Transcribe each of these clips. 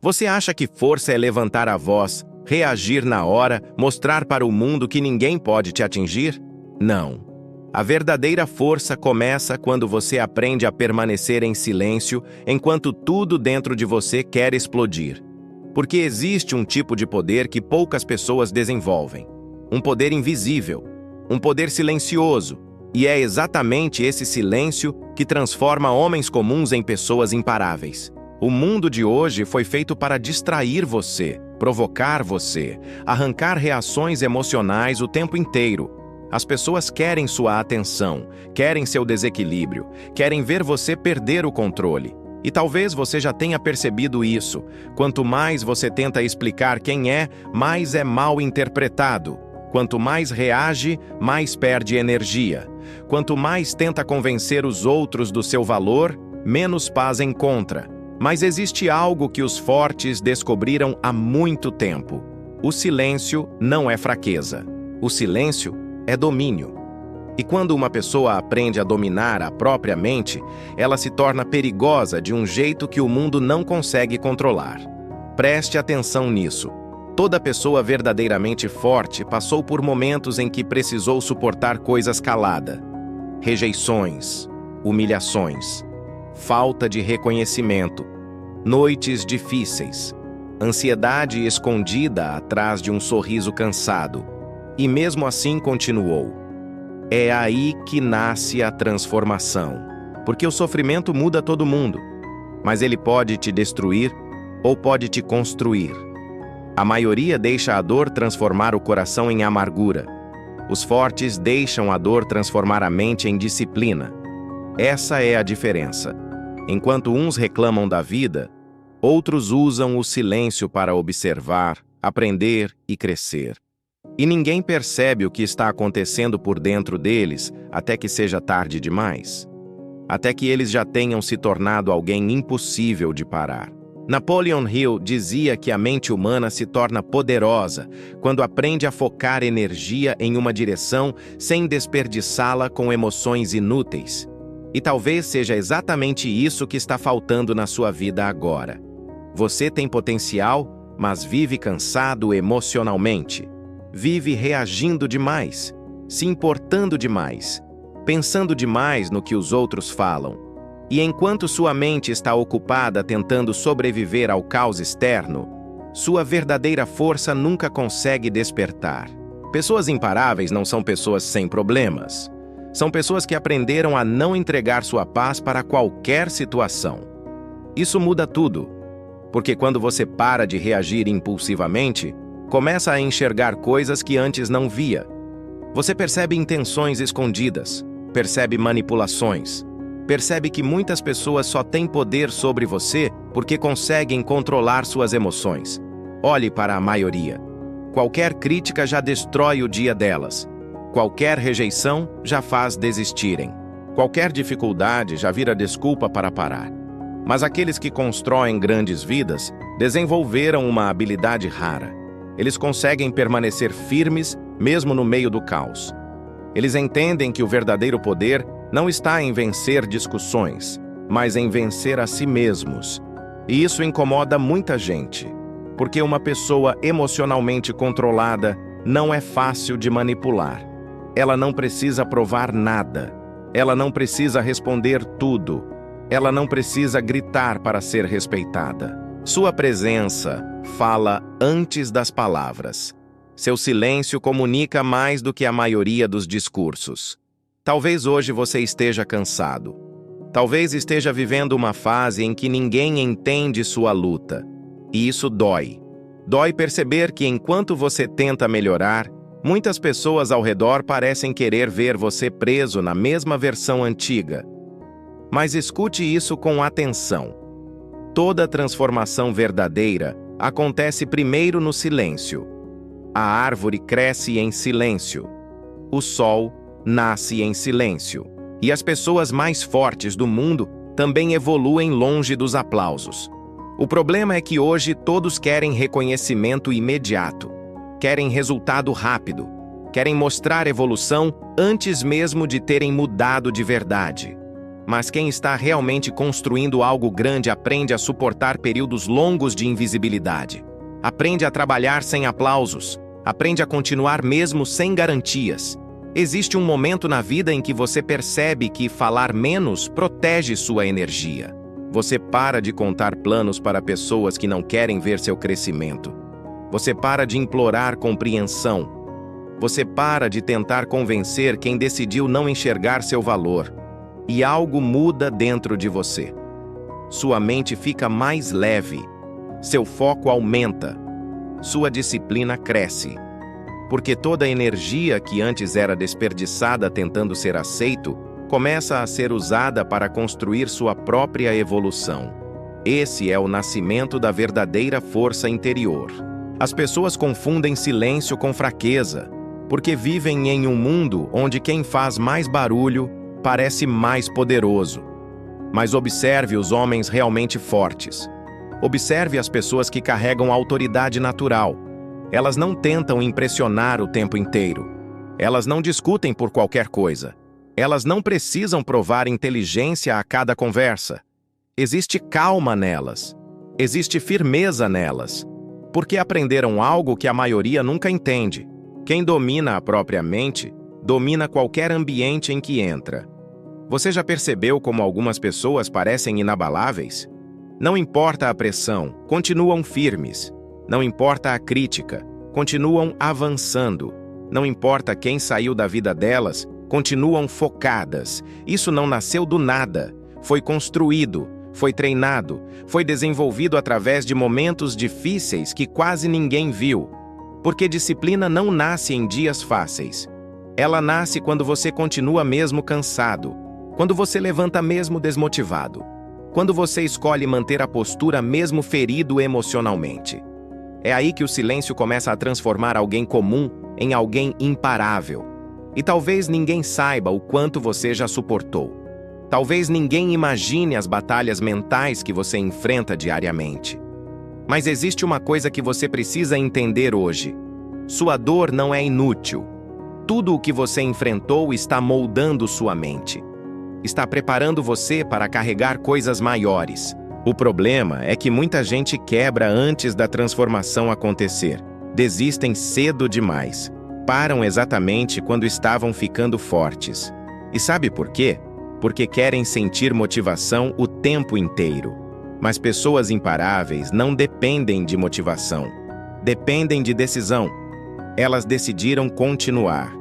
Você acha que força é levantar a voz, reagir na hora, mostrar para o mundo que ninguém pode te atingir? Não. A verdadeira força começa quando você aprende a permanecer em silêncio enquanto tudo dentro de você quer explodir. Porque existe um tipo de poder que poucas pessoas desenvolvem. Um poder invisível, um poder silencioso. E é exatamente esse silêncio que transforma homens comuns em pessoas imparáveis. O mundo de hoje foi feito para distrair você, provocar você, arrancar reações emocionais o tempo inteiro. As pessoas querem sua atenção, querem seu desequilíbrio, querem ver você perder o controle. E talvez você já tenha percebido isso. Quanto mais você tenta explicar quem é, mais é mal interpretado. Quanto mais reage, mais perde energia. Quanto mais tenta convencer os outros do seu valor, menos paz encontra. Mas existe algo que os fortes descobriram há muito tempo. O silêncio não é fraqueza. O silêncio é domínio. E quando uma pessoa aprende a dominar a própria mente, ela se torna perigosa de um jeito que o mundo não consegue controlar. Preste atenção nisso. Toda pessoa verdadeiramente forte passou por momentos em que precisou suportar coisas calada. Rejeições, humilhações, falta de reconhecimento, noites difíceis, ansiedade escondida atrás de um sorriso cansado. E mesmo assim continuou. É aí que nasce a transformação. Porque o sofrimento muda todo mundo, mas ele pode te destruir ou pode te construir. A maioria deixa a dor transformar o coração em amargura. Os fortes deixam a dor transformar a mente em disciplina. Essa é a diferença. Enquanto uns reclamam da vida, outros usam o silêncio para observar, aprender e crescer. E ninguém percebe o que está acontecendo por dentro deles até que seja tarde demais. Até que eles já tenham se tornado alguém impossível de parar. Napoleon Hill dizia que a mente humana se torna poderosa quando aprende a focar energia em uma direção sem desperdiçá-la com emoções inúteis. E talvez seja exatamente isso que está faltando na sua vida agora. Você tem potencial, mas vive cansado emocionalmente. Vive reagindo demais, se importando demais, pensando demais no que os outros falam. E enquanto sua mente está ocupada tentando sobreviver ao caos externo, sua verdadeira força nunca consegue despertar. Pessoas imparáveis não são pessoas sem problemas. São pessoas que aprenderam a não entregar sua paz para qualquer situação. Isso muda tudo, porque quando você para de reagir impulsivamente, começa a enxergar coisas que antes não via. Você percebe intenções escondidas, percebe manipulações, percebe que muitas pessoas só têm poder sobre você porque conseguem controlar suas emoções. Olhe para a maioria. Qualquer crítica já destrói o dia delas. Qualquer rejeição já faz desistirem. Qualquer dificuldade já vira desculpa para parar. Mas aqueles que constroem grandes vidas desenvolveram uma habilidade rara. Eles conseguem permanecer firmes mesmo no meio do caos. Eles entendem que o verdadeiro poder não está em vencer discussões, mas em vencer a si mesmos. E isso incomoda muita gente, porque uma pessoa emocionalmente controlada não é fácil de manipular. Ela não precisa provar nada. Ela não precisa responder tudo. Ela não precisa gritar para ser respeitada. Sua presença fala antes das palavras. Seu silêncio comunica mais do que a maioria dos discursos. Talvez hoje você esteja cansado. Talvez esteja vivendo uma fase em que ninguém entende sua luta. E isso dói. Dói perceber que enquanto você tenta melhorar, muitas pessoas ao redor parecem querer ver você preso na mesma versão antiga. Mas escute isso com atenção. Toda transformação verdadeira acontece primeiro no silêncio. A árvore cresce em silêncio. O sol nasce em silêncio. E as pessoas mais fortes do mundo também evoluem longe dos aplausos. O problema é que hoje todos querem reconhecimento imediato. Querem resultado rápido. Querem mostrar evolução antes mesmo de terem mudado de verdade. Mas quem está realmente construindo algo grande aprende a suportar períodos longos de invisibilidade. Aprende a trabalhar sem aplausos. Aprende a continuar mesmo sem garantias. Existe um momento na vida em que você percebe que falar menos protege sua energia. Você para de contar planos para pessoas que não querem ver seu crescimento. Você para de implorar compreensão. Você para de tentar convencer quem decidiu não enxergar seu valor. E algo muda dentro de você. Sua mente fica mais leve. Seu foco aumenta. Sua disciplina cresce. Porque toda a energia que antes era desperdiçada tentando ser aceito, começa a ser usada para construir sua própria evolução. Esse é o nascimento da verdadeira força interior. As pessoas confundem silêncio com fraqueza, porque vivem em um mundo onde quem faz mais barulho parece mais poderoso. Mas observe os homens realmente fortes. Observe as pessoas que carregam autoridade natural. Elas não tentam impressionar o tempo inteiro. Elas não discutem por qualquer coisa. Elas não precisam provar inteligência a cada conversa. Existe calma nelas. Existe firmeza nelas. Porque aprenderam algo que a maioria nunca entende. Quem domina a própria mente, domina qualquer ambiente em que entra. Você já percebeu como algumas pessoas parecem inabaláveis? Não importa a pressão, continuam firmes. Não importa a crítica, continuam avançando. Não importa quem saiu da vida delas, continuam focadas. Isso não nasceu do nada. Foi construído, foi treinado, foi desenvolvido através de momentos difíceis que quase ninguém viu. Porque disciplina não nasce em dias fáceis. Ela nasce quando você continua mesmo cansado, quando você levanta mesmo desmotivado, quando você escolhe manter a postura mesmo ferido emocionalmente. É aí que o silêncio começa a transformar alguém comum em alguém imparável. E talvez ninguém saiba o quanto você já suportou. Talvez ninguém imagine as batalhas mentais que você enfrenta diariamente. Mas existe uma coisa que você precisa entender hoje. Sua dor não é inútil. Tudo o que você enfrentou está moldando sua mente. Está preparando você para carregar coisas maiores. O problema é que muita gente quebra antes da transformação acontecer. Desistem cedo demais. Param exatamente quando estavam ficando fortes. E sabe por quê? Porque querem sentir motivação o tempo inteiro. Mas pessoas imparáveis não dependem de motivação. Dependem de decisão. Elas decidiram continuar.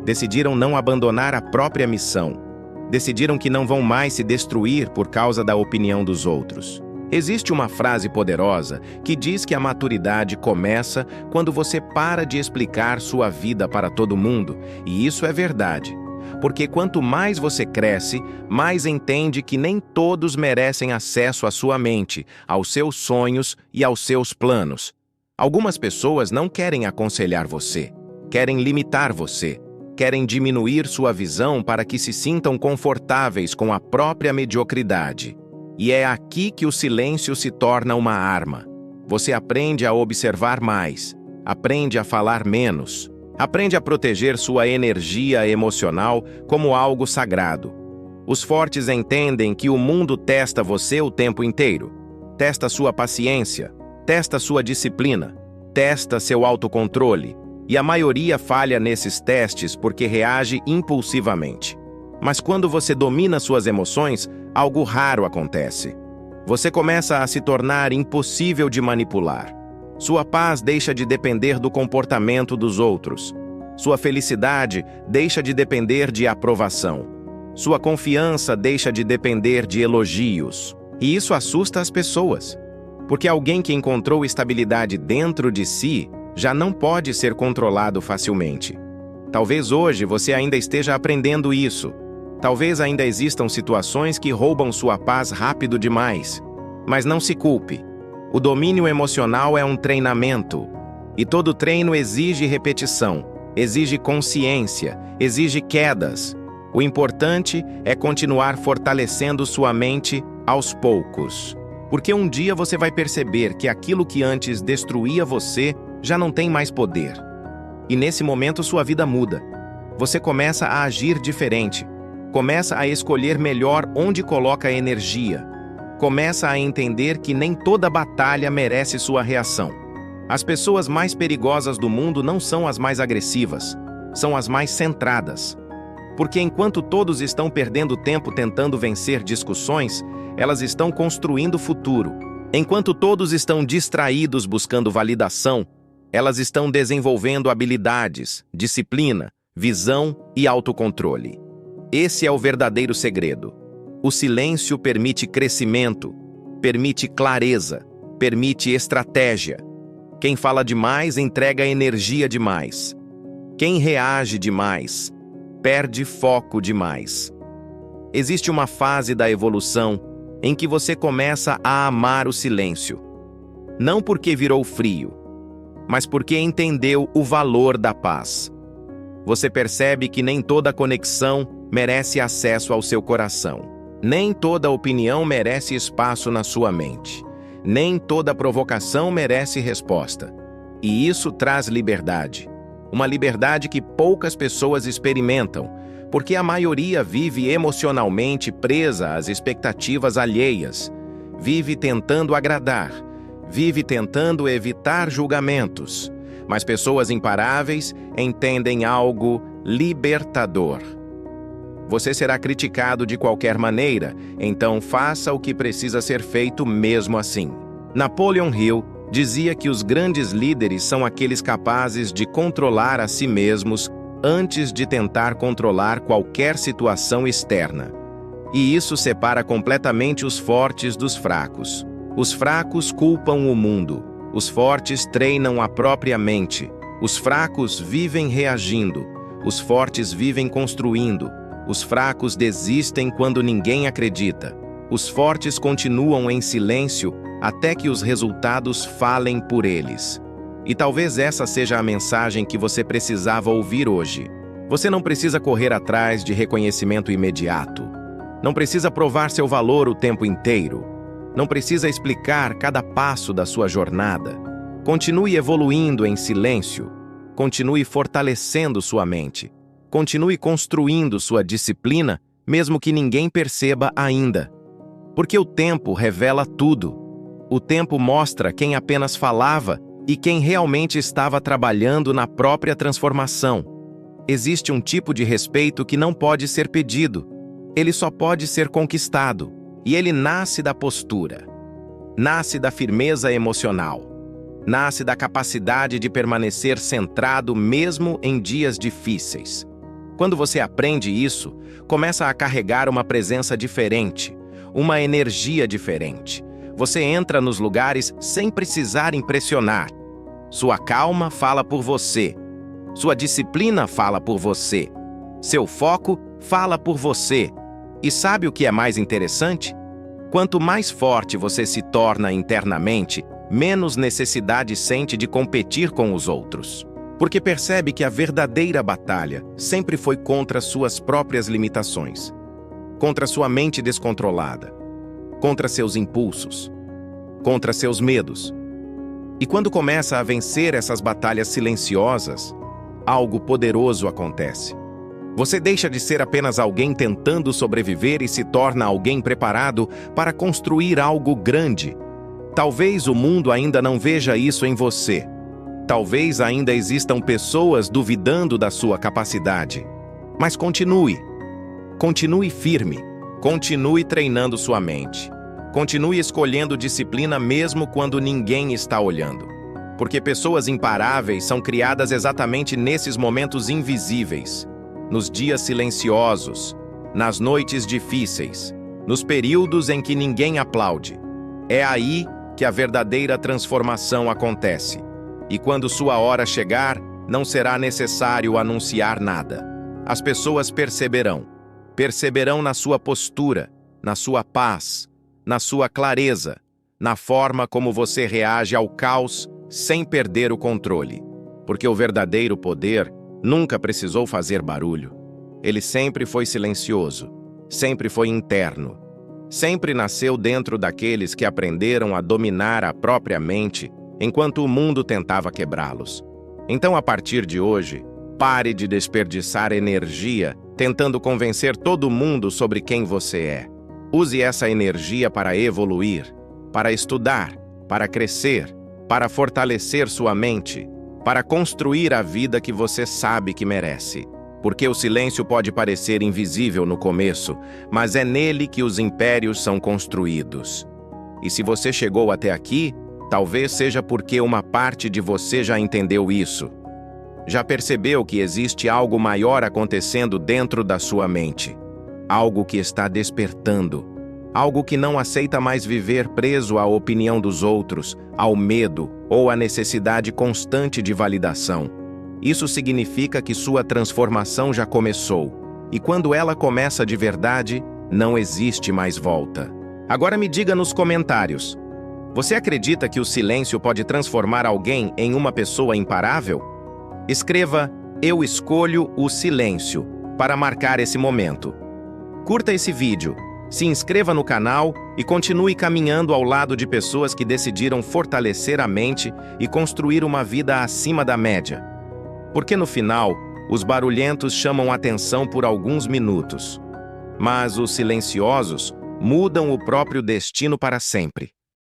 Decidiram não abandonar a própria missão. Decidiram que não vão mais se destruir por causa da opinião dos outros. Existe uma frase poderosa que diz que a maturidade começa quando você para de explicar sua vida para todo mundo, e isso é verdade. Porque quanto mais você cresce, mais entende que nem todos merecem acesso à sua mente, aos seus sonhos e aos seus planos. Algumas pessoas não querem aconselhar você, querem limitar você. Querem diminuir sua visão para que se sintam confortáveis com a própria mediocridade. E é aqui que o silêncio se torna uma arma. Você aprende a observar mais, aprende a falar menos, aprende a proteger sua energia emocional como algo sagrado. Os fortes entendem que o mundo testa você o tempo inteiro. Testa sua paciência, testa sua disciplina, testa seu autocontrole. E a maioria falha nesses testes porque reage impulsivamente. Mas quando você domina suas emoções, algo raro acontece. Você começa a se tornar impossível de manipular. Sua paz deixa de depender do comportamento dos outros. Sua felicidade deixa de depender de aprovação. Sua confiança deixa de depender de elogios. E isso assusta as pessoas. Porque alguém que encontrou estabilidade dentro de si já não pode ser controlado facilmente. Talvez hoje você ainda esteja aprendendo isso. Talvez ainda existam situações que roubam sua paz rápido demais. Mas não se culpe. O domínio emocional é um treinamento. E todo treino exige repetição, exige consciência, exige quedas. O importante é continuar fortalecendo sua mente aos poucos. Porque um dia você vai perceber que aquilo que antes destruía você já não tem mais poder. E nesse momento sua vida muda. Você começa a agir diferente. Começa a escolher melhor onde coloca a energia. Começa a entender que nem toda batalha merece sua reação. As pessoas mais perigosas do mundo não são as mais agressivas, são as mais centradas. Porque enquanto todos estão perdendo tempo tentando vencer discussões, elas estão construindo futuro. Enquanto todos estão distraídos buscando validação, elas estão desenvolvendo habilidades, disciplina, visão e autocontrole. Esse é o verdadeiro segredo. O silêncio permite crescimento, permite clareza, permite estratégia. Quem fala demais entrega energia demais. Quem reage demais perde foco demais. Existe uma fase da evolução em que você começa a amar o silêncio. Não porque virou frio, mas porque entendeu o valor da paz. Você percebe que nem toda conexão merece acesso ao seu coração. Nem toda opinião merece espaço na sua mente. Nem toda provocação merece resposta. E isso traz liberdade. Uma liberdade que poucas pessoas experimentam, porque a maioria vive emocionalmente presa às expectativas alheias, vive tentando agradar, vive tentando evitar julgamentos. Mas pessoas imparáveis entendem algo libertador. Você será criticado de qualquer maneira, então faça o que precisa ser feito mesmo assim. Napoleon Hill dizia que os grandes líderes são aqueles capazes de controlar a si mesmos antes de tentar controlar qualquer situação externa. E isso separa completamente os fortes dos fracos. Os fracos culpam o mundo. Os fortes treinam a própria mente. Os fracos vivem reagindo. Os fortes vivem construindo. Os fracos desistem quando ninguém acredita. Os fortes continuam em silêncio até que os resultados falem por eles. E talvez essa seja a mensagem que você precisava ouvir hoje. Você não precisa correr atrás de reconhecimento imediato. Não precisa provar seu valor o tempo inteiro. Não precisa explicar cada passo da sua jornada. Continue evoluindo em silêncio. Continue fortalecendo sua mente. Continue construindo sua disciplina, mesmo que ninguém perceba ainda. Porque o tempo revela tudo. O tempo mostra quem apenas falava e quem realmente estava trabalhando na própria transformação. Existe um tipo de respeito que não pode ser pedido. Ele só pode ser conquistado. E ele nasce da postura. Nasce da firmeza emocional. Nasce da capacidade de permanecer centrado mesmo em dias difíceis. Quando você aprende isso, começa a carregar uma presença diferente, uma energia diferente. Você entra nos lugares sem precisar impressionar. Sua calma fala por você. Sua disciplina fala por você. Seu foco fala por você. E sabe o que é mais interessante? Quanto mais forte você se torna internamente, menos necessidade sente de competir com os outros. Porque percebe que a verdadeira batalha sempre foi contra suas próprias limitações, contra sua mente descontrolada, contra seus impulsos, contra seus medos. E quando começa a vencer essas batalhas silenciosas, algo poderoso acontece. Você deixa de ser apenas alguém tentando sobreviver e se torna alguém preparado para construir algo grande. Talvez o mundo ainda não veja isso em você. Talvez ainda existam pessoas duvidando da sua capacidade. Mas continue. Continue firme. Continue treinando sua mente. Continue escolhendo disciplina mesmo quando ninguém está olhando. Porque pessoas imparáveis são criadas exatamente nesses momentos invisíveis. Nos dias silenciosos, nas noites difíceis, nos períodos em que ninguém aplaude. É aí que a verdadeira transformação acontece. E quando sua hora chegar, não será necessário anunciar nada. As pessoas perceberão. Perceberão na sua postura, na sua paz, na sua clareza, na forma como você reage ao caos sem perder o controle. Porque o verdadeiro poder nunca precisou fazer barulho. Ele sempre foi silencioso, sempre foi interno. Sempre nasceu dentro daqueles que aprenderam a dominar a própria mente enquanto o mundo tentava quebrá-los. Então, a partir de hoje, pare de desperdiçar energia tentando convencer todo mundo sobre quem você é. Use essa energia para evoluir, para estudar, para crescer, para fortalecer sua mente, para construir a vida que você sabe que merece. Porque o silêncio pode parecer invisível no começo, mas é nele que os impérios são construídos. E se você chegou até aqui, talvez seja porque uma parte de você já entendeu isso. Já percebeu que existe algo maior acontecendo dentro da sua mente. Algo que está despertando. Algo que não aceita mais viver preso à opinião dos outros, ao medo ou à necessidade constante de validação. Isso significa que sua transformação já começou. E quando ela começa de verdade, não existe mais volta. Agora me diga nos comentários. Você acredita que o silêncio pode transformar alguém em uma pessoa imparável? Escreva "Eu escolho o silêncio" para marcar esse momento. Curta esse vídeo, se inscreva no canal e continue caminhando ao lado de pessoas que decidiram fortalecer a mente e construir uma vida acima da média. Porque no final, os barulhentos chamam atenção por alguns minutos, mas os silenciosos mudam o próprio destino para sempre.